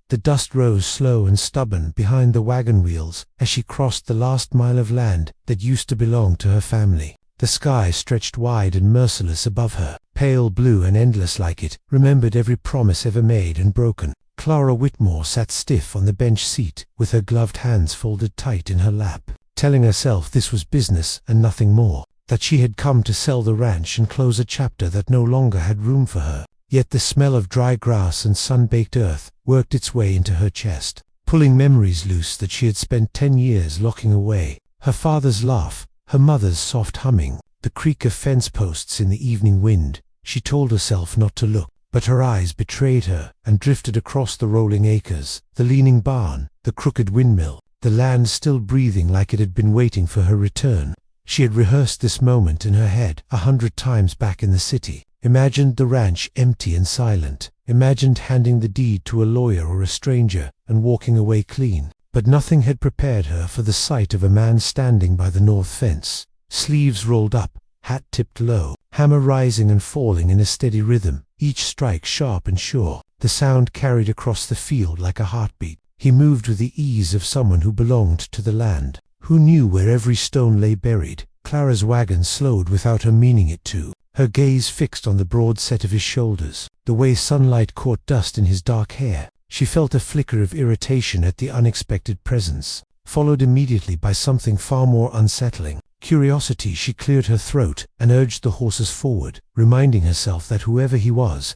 The dust rose slow and stubborn behind the wagon wheels as she crossed the last mile of land that used to belong to her family. The sky stretched wide and merciless above her, pale blue and endless like it remembered every promise ever made and broken. Clara Whitmore sat stiff on the bench seat, with her gloved hands folded tight in her lap, telling herself this was business and nothing more, that she had come to sell the ranch and close a chapter that no longer had room for her. Yet the smell of dry grass and sun-baked earth worked its way into her chest, pulling memories loose that she had spent 10 years locking away. Her father's laugh, her mother's soft humming, the creak of fence posts in the evening wind. She told herself not to look, but her eyes betrayed her and drifted across the rolling acres, the leaning barn, the crooked windmill, the land still breathing like it had been waiting for her return. She had rehearsed this moment in her head 100 times back in the city. Imagined the ranch empty and silent, imagined handing the deed to a lawyer or a stranger and walking away clean. But nothing had prepared her for the sight of a man standing by the north fence, sleeves rolled up, hat tipped low, hammer rising and falling in a steady rhythm, each strike sharp and sure. The sound carried across the field like a heartbeat. He moved with the ease of someone who belonged to the land, who knew where every stone lay buried. Clara's wagon slowed without her meaning it to, her gaze fixed on the broad set of his shoulders, the way sunlight caught dust in his dark hair. She felt a flicker of irritation at the unexpected presence, followed immediately by something far more unsettling. Curiosity. She cleared her throat and urged the horses forward, reminding herself that whoever he was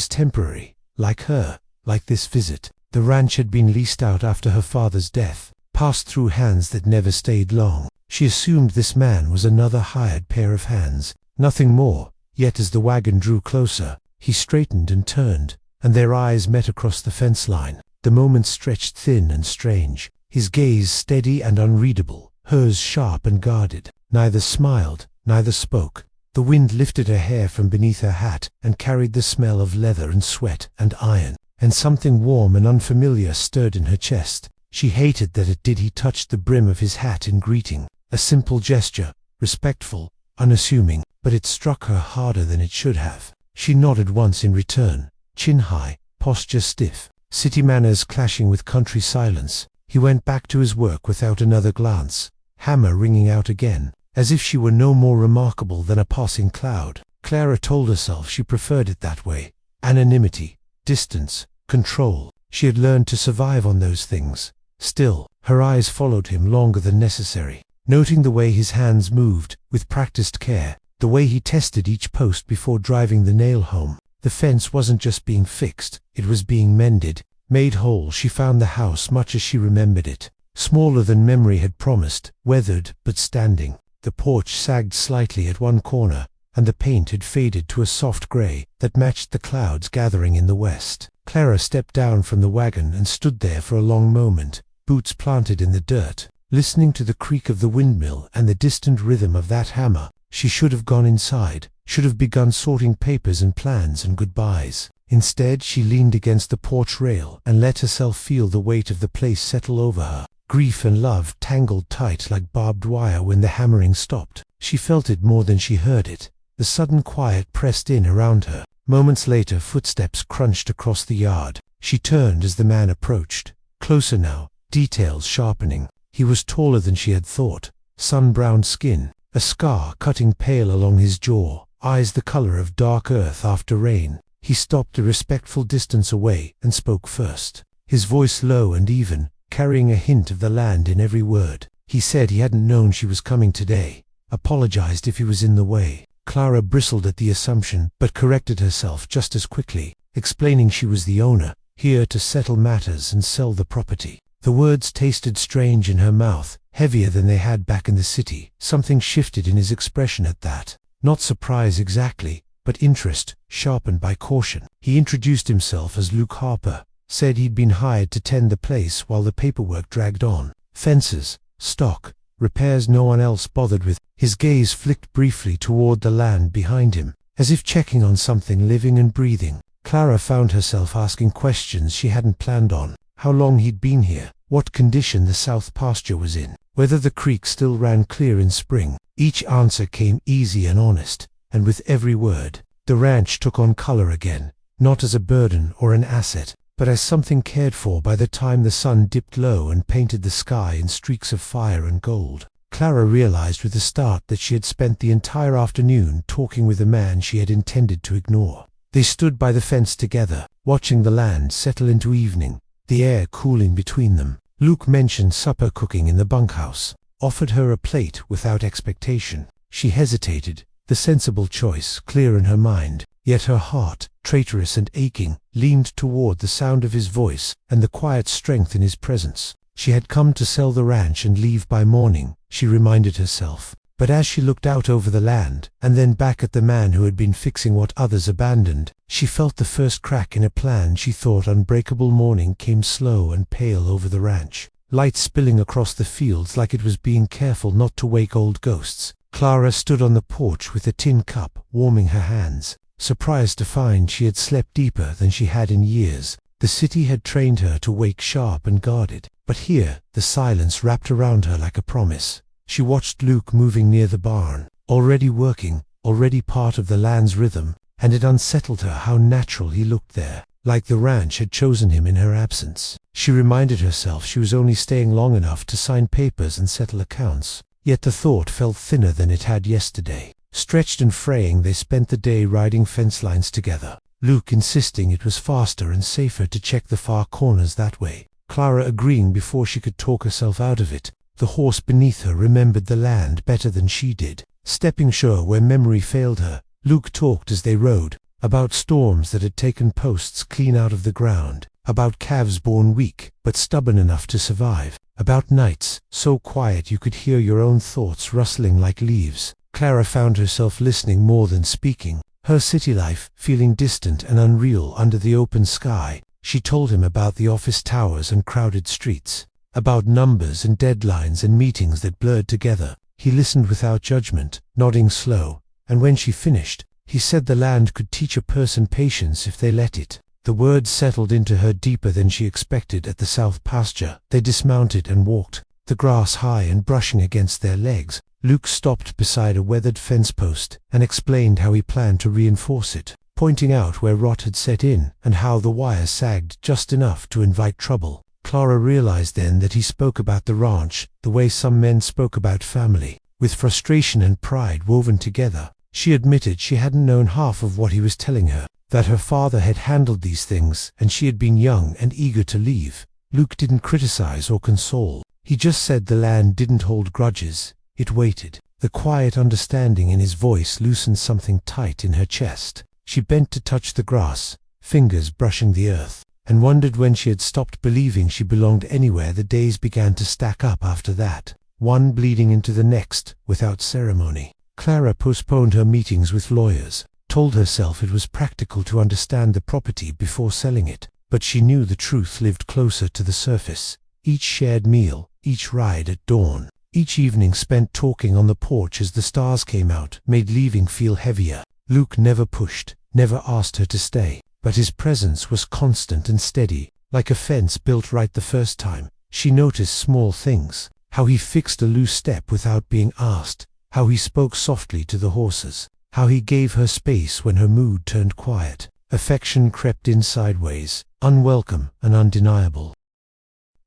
temporary, like her, like this visit. The ranch had been leased out after her father's death, passed through hands that never stayed long. She assumed this man was another hired pair of hands, nothing more. Yet as the wagon drew closer, he straightened and turned, and their eyes met across the fence line. The moment stretched thin and strange, his gaze steady and unreadable, hers sharp and guarded. Neither smiled, neither spoke. The wind lifted her hair from beneath her hat and carried the smell of leather and sweat and iron, and something warm and unfamiliar stirred in her chest. She hated that it did. He touched the brim of his hat in greeting, a simple gesture, respectful, unassuming, but it struck her harder than it should have. She nodded once in return, chin high, posture stiff, city manners clashing with country silence. He went back to his work without another glance, hammer ringing out again, as if she were no more remarkable than a passing cloud. Clara told herself she preferred it that way. Anonymity, distance, control. She had learned to survive on those things. Still, her eyes followed him longer than necessary, noting the way his hands moved, with practiced care, the way he tested each post before driving the nail home. The fence wasn't just being fixed, it was being mended, made whole. She found the house much as she remembered it, smaller than memory had promised, weathered but standing. The porch sagged slightly at one corner, and the paint had faded to a soft gray that matched the clouds gathering in the west. Clara stepped down from the wagon and stood there for a long moment, boots planted in the dirt, listening to the creak of the windmill and the distant rhythm of that hammer. She should have gone inside, should have begun sorting papers and plans and goodbyes. Instead, she leaned against the porch rail and let herself feel the weight of the place settle over her. Grief and love tangled tight like barbed wire when the hammering stopped. She felt it more than she heard it. The sudden quiet pressed in around her. Moments later, footsteps crunched across the yard. She turned as the man approached. Closer now, details sharpening. He was taller than she had thought, sun-browned skin, a scar cutting pale along his jaw, eyes the color of dark earth after rain. He stopped a respectful distance away and spoke first, his voice low and even, carrying a hint of the land in every word. He said he hadn't known she was coming today, apologized if he was in the way. Clara bristled at the assumption, but corrected herself just as quickly, explaining she was the owner, here to settle matters and sell the property. The words tasted strange in her mouth, heavier than they had back in the city. Something shifted in his expression at that. Not surprise exactly, but interest, sharpened by caution. He introduced himself as Luke Harper, said he'd been hired to tend the place while the paperwork dragged on. Fences, stock, repairs no one else bothered with. His gaze flicked briefly toward the land behind him, as if checking on something living and breathing. Clara found herself asking questions she hadn't planned on. How long he'd been here, what condition the south pasture was in, whether the creek still ran clear in spring. Each answer came easy and honest, and with every word, the ranch took on color again, not as a burden or an asset, but as something cared for by the time the sun dipped low and painted the sky in streaks of fire and gold. Clara realized with a start that she had spent the entire afternoon talking with a man she had intended to ignore. They stood by the fence together, watching the land settle into evening, the air cooling between them. Luke mentioned supper cooking in the bunkhouse, offered her a plate without expectation. She hesitated, the sensible choice clear in her mind, yet her heart, traitorous and aching, leaned toward the sound of his voice and the quiet strength in his presence. She had come to sell the ranch and leave by morning, she reminded herself. But as she looked out over the land, and then back at the man who had been fixing what others abandoned, she felt the first crack in a plan she thought unbreakable. Morning came slow and pale over the ranch, light spilling across the fields like it was being careful not to wake old ghosts. Clara stood on the porch with a tin cup, warming her hands, surprised to find she had slept deeper than she had in years. The city had trained her to wake sharp and guarded, but here the silence wrapped around her like a promise. She watched Luke moving near the barn, already working, already part of the land's rhythm, and it unsettled her how natural he looked there, like the ranch had chosen him in her absence. She reminded herself she was only staying long enough to sign papers and settle accounts, yet the thought felt thinner than it had yesterday. Stretched and fraying, they spent the day riding fence lines together, Luke insisting it was faster and safer to check the far corners that way, Clara agreeing before she could talk herself out of it. The horse beneath her remembered the land better than she did. Stepping sure where memory failed her, Luke talked as they rode, about storms that had taken posts clean out of the ground, about calves born weak but stubborn enough to survive, about nights so quiet you could hear your own thoughts rustling like leaves. Clara found herself listening more than speaking, her city life feeling distant and unreal under the open sky. She told him about the office towers and crowded streets, about numbers and deadlines and meetings that blurred together. He listened without judgment, nodding slow, and when she finished, he said the land could teach a person patience if they let it. The words settled into her deeper than she expected. At the south pasture, they dismounted and walked, the grass high and brushing against their legs. Luke stopped beside a weathered fence post and explained how he planned to reinforce it, pointing out where rot had set in and how the wire sagged just enough to invite trouble. Clara realized then that he spoke about the ranch the way some men spoke about family, with frustration and pride woven together. She admitted she hadn't known half of what he was telling her, that her father had handled these things and she had been young and eager to leave. Luke didn't criticize or console. He just said the land didn't hold grudges, it waited. The quiet understanding in his voice loosened something tight in her chest. She bent to touch the grass, fingers brushing the earth, and wondered when she had stopped believing she belonged anywhere. The days began to stack up after that, one bleeding into the next, without ceremony. Clara postponed her meetings with lawyers, told herself it was practical to understand the property before selling it, but she knew the truth lived closer to the surface. Each shared meal, each ride at dawn, each evening spent talking on the porch as the stars came out, made leaving feel heavier. Luke never pushed, never asked her to stay, but his presence was constant and steady, like a fence built right the first time. She noticed small things, how he fixed a loose step without being asked, how he spoke softly to the horses, how he gave her space when her mood turned quiet. Affection crept in sideways, unwelcome and undeniable.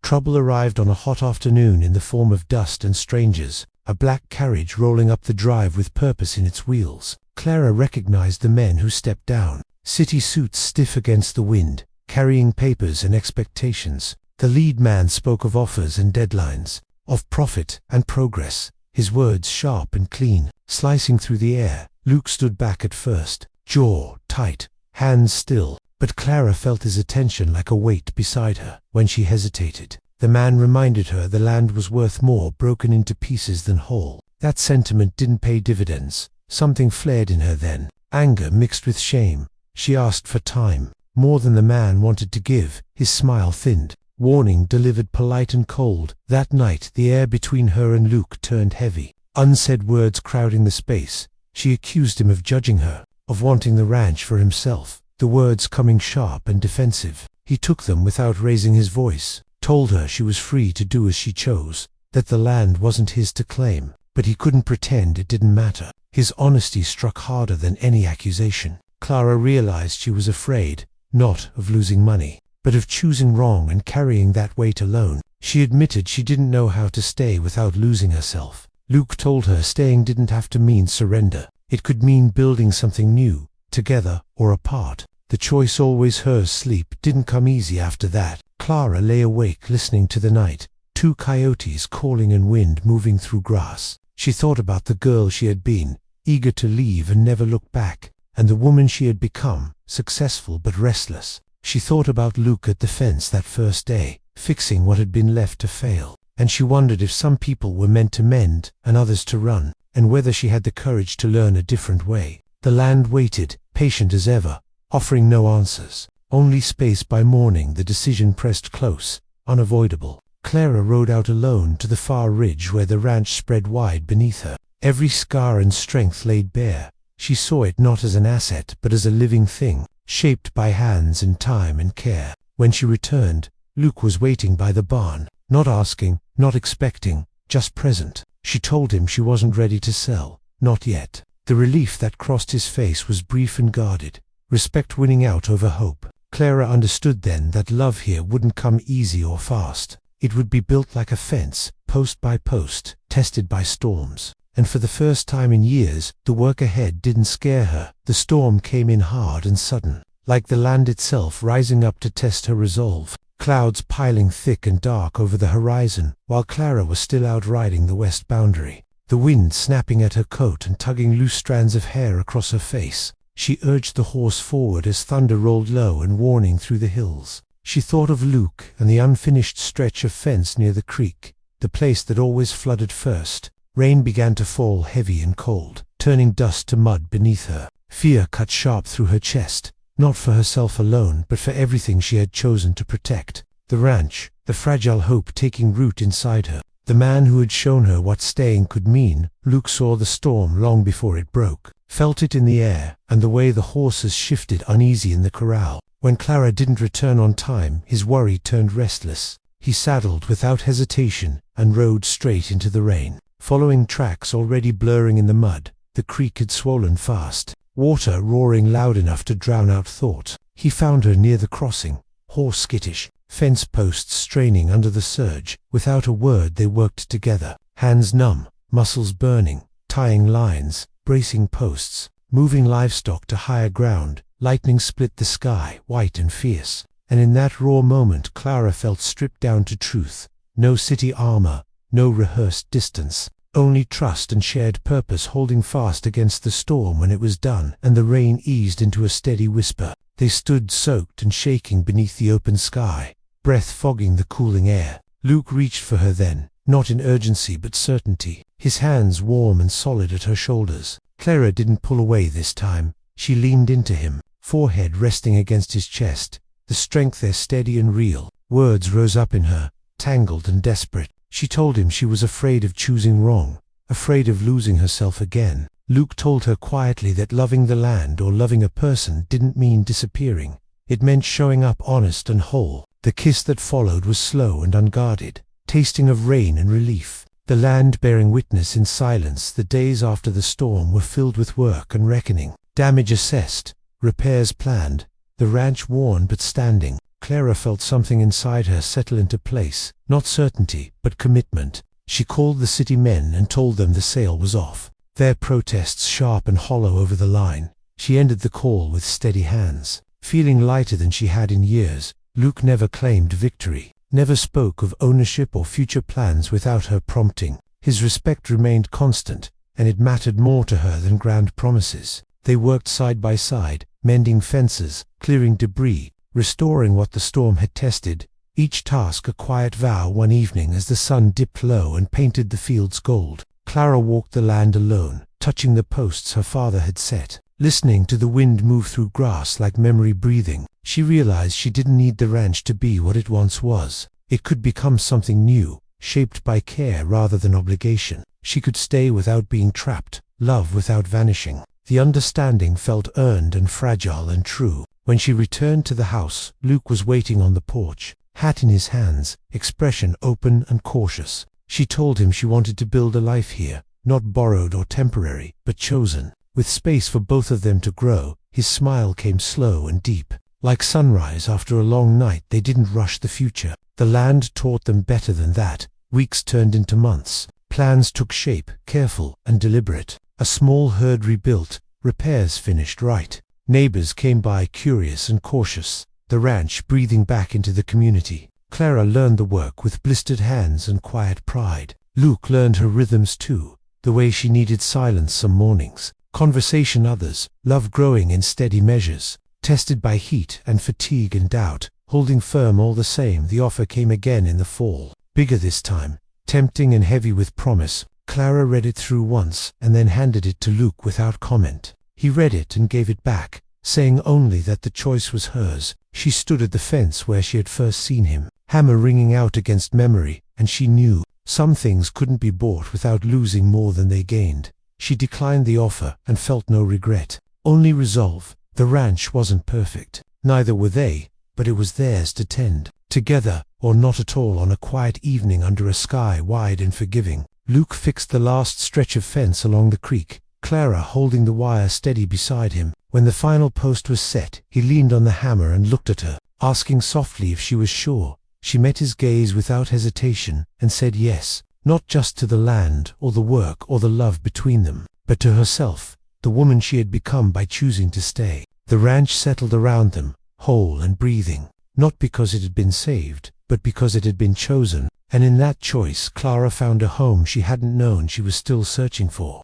Trouble arrived on a hot afternoon in the form of dust and strangers, a black carriage rolling up the drive with purpose in its wheels. Clara recognized the men who stepped down, city suits stiff against the wind, carrying papers and expectations. The lead man spoke of offers and deadlines, of profit and progress, his words sharp and clean, slicing through the air. Luke stood back at first, jaw tight, hands still, but Clara felt his attention like a weight beside her. When she hesitated, the man reminded her the land was worth more broken into pieces than whole. That sentiment didn't pay dividends. Something flared in her then, anger mixed with shame. She asked for time, more than the man wanted to give. His smile thinned, warning delivered polite and cold. That night the air between her and Luke turned heavy, unsaid words crowding the space. She accused him of judging her, of wanting the ranch for himself, the words coming sharp and defensive. He took them without raising his voice, told her she was free to do as she chose, that the land wasn't his to claim, but he couldn't pretend it didn't matter. His honesty struck harder than any accusation. Clara realized she was afraid, not of losing money, but of choosing wrong and carrying that weight alone. She admitted she didn't know how to stay without losing herself. Luke told her staying didn't have to mean surrender. It could mean building something new, together or apart. The choice always hers. Sleep didn't come easy after that. Clara lay awake listening to the night, two coyotes calling and wind moving through grass. She thought about the girl she had been, eager to leave and never look back, and the woman she had become, successful but restless. She thought about Luke at the fence that first day, fixing what had been left to fail, and she wondered if some people were meant to mend and others to run, and whether she had the courage to learn a different way. The land waited, patient as ever, offering no answers, only space. By morning the decision pressed close, unavoidable. Clara rode out alone to the far ridge where the ranch spread wide beneath her. Every scar and strength laid bare. She saw it not as an asset but as a living thing, shaped by hands and time and care. When she returned, Luke was waiting by the barn, not asking, not expecting, just present. She told him she wasn't ready to sell, not yet. The relief that crossed his face was brief and guarded, respect winning out over hope. Clara understood then that love here wouldn't come easy or fast. It would be built like a fence, post by post, tested by storms. And for the first time in years, the work ahead didn't scare her. The storm came in hard and sudden, like the land itself rising up to test her resolve. Clouds piling thick and dark over the horizon, while Clara was still out riding the west boundary. The wind snapping at her coat and tugging loose strands of hair across her face. She urged the horse forward as thunder rolled low and warning through the hills. She thought of Luke and the unfinished stretch of fence near the creek, the place that always flooded first. Rain began to fall heavy and cold, turning dust to mud beneath her. Fear cut sharp through her chest, not for herself alone, but for everything she had chosen to protect. The ranch, the fragile hope taking root inside her. The man who had shown her what staying could mean. Luke saw the storm long before it broke, felt it in the air, and the way the horses shifted uneasy in the corral. When Clara didn't return on time, his worry turned restless. He saddled without hesitation and rode straight into the rain, following tracks already blurring in the mud. The creek had swollen fast, water roaring loud enough to drown out thought. He found her near the crossing, horse skittish, fence posts straining under the surge. Without a word they worked together, hands numb, muscles burning, tying lines, bracing posts, moving livestock to higher ground. Lightning split the sky, white and fierce, and in that raw moment Clara felt stripped down to truth. No city armor, no rehearsed distance, only trust and shared purpose holding fast against the storm. When it was done and the rain eased into a steady whisper, they stood soaked and shaking beneath the open sky, breath fogging the cooling air. Luke reached for her then, not in urgency but certainty, his hands warm and solid at her shoulders. Clara didn't pull away this time. She leaned into him, forehead resting against his chest, the strength there steady and real. Words rose up in her, tangled and desperate. She told him she was afraid of choosing wrong, afraid of losing herself again. Luke told her quietly that loving the land or loving a person didn't mean disappearing. It meant showing up honest and whole. The kiss that followed was slow and unguarded, tasting of rain and relief. The land bearing witness in silence. The days after the storm were filled with work and reckoning. Damage assessed, repairs planned, the ranch worn but standing. Clara felt something inside her settle into place, not certainty, but commitment. She called the city men and told them the sale was off, their protests sharp and hollow over the line. She ended the call with steady hands, feeling lighter than she had in years. Luke never claimed victory, never spoke of ownership or future plans without her prompting. His respect remained constant, and it mattered more to her than grand promises. They worked side by side, mending fences, clearing debris, restoring what the storm had tested, each task a quiet vow. One evening as the sun dipped low and painted the fields gold, Clara walked the land alone, touching the posts her father had set, listening to the wind move through grass like memory breathing. She realized she didn't need the ranch to be what it once was. It could become something new, shaped by care rather than obligation. She could stay without being trapped, love without vanishing. The understanding felt earned and fragile and true. When she returned to the house, Luke was waiting on the porch, hat in his hands, expression open and cautious. She told him she wanted to build a life here, not borrowed or temporary, but chosen, with space for both of them to grow. His smile came slow and deep. Like sunrise after a long night, they didn't rush the future. The land taught them better than that. Weeks turned into months. Plans took shape, careful and deliberate. A small herd rebuilt, repairs finished right. Neighbors came by, curious and cautious. The ranch breathing back into the community. Clara learned the work with blistered hands and quiet pride. Luke learned her rhythms too, the way she needed silence some mornings, conversation others, love growing in steady measures. Tested by heat and fatigue and doubt, holding firm all the same, the offer came again in the fall. Bigger this time, tempting and heavy with promise. Clara read it through once and then handed it to Luke without comment. He read it and gave it back, saying only that the choice was hers. She stood at the fence where she had first seen him, hammer ringing out against memory, and she knew some things couldn't be bought without losing more than they gained. She declined the offer and felt no regret, only resolve. The ranch wasn't perfect, neither were they, but it was theirs to tend, together or not at all. On a quiet evening under a sky wide and forgiving, Luke fixed the last stretch of fence along the creek, Clara holding the wire steady beside him. When the final post was set, he leaned on the hammer and looked at her, asking softly if she was sure. She met his gaze without hesitation and said yes, not just to the land or the work or the love between them, but to herself, the woman she had become by choosing to stay. The ranch settled around them, whole and breathing, not because it had been saved, but because it had been chosen, and in that choice Clara found a home she hadn't known she was still searching for.